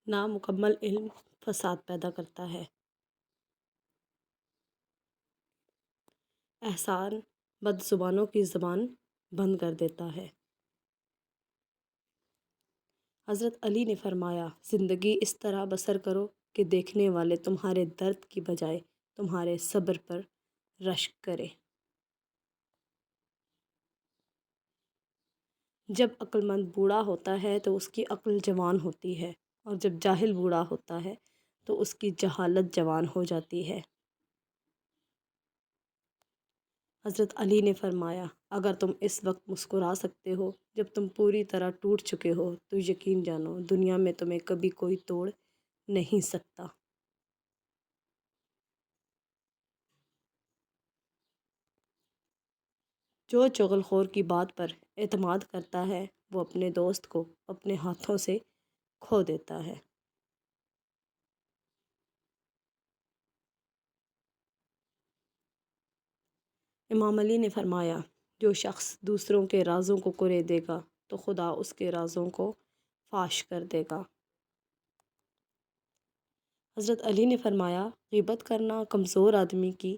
نامکمل علم فساد پیدا کرتا ہے۔ احسان بد زبانوں کی زبان بند کر دیتا ہے۔ حضرت علی نے فرمایا، زندگی اس طرح بسر کرو کہ دیکھنے والے تمہارے درد کی بجائے تمہارے صبر پر رشک کرے۔ جب عقل مند بوڑھا ہوتا ہے تو اس کی عقل جوان ہوتی ہے، اور جب جاہل بوڑھا ہوتا ہے تو اس کی جہالت جوان ہو جاتی ہے۔ حضرت علی نے فرمایا، اگر تم اس وقت مسکرا سکتے ہو جب تم پوری طرح ٹوٹ چکے ہو تو یقین جانو دنیا میں تمہیں کبھی کوئی توڑ نہیں سکتا۔ جو چغل خور کی بات پر اعتماد کرتا ہے وہ اپنے دوست کو اپنے ہاتھوں سے کھو دیتا ہے۔ امام علی نے فرمایا، جو شخص دوسروں کے رازوں کو کرے دے گا تو خدا اس کے رازوں کو فاش کر دے گا۔ حضرت علی نے فرمایا، غیبت کرنا کمزور آدمی کی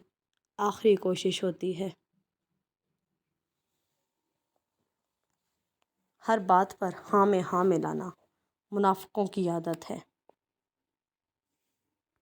آخری کوشش ہوتی ہے۔ ہر بات پر ہاں میں ہاں ملانا منافقوں کی عادت ہے۔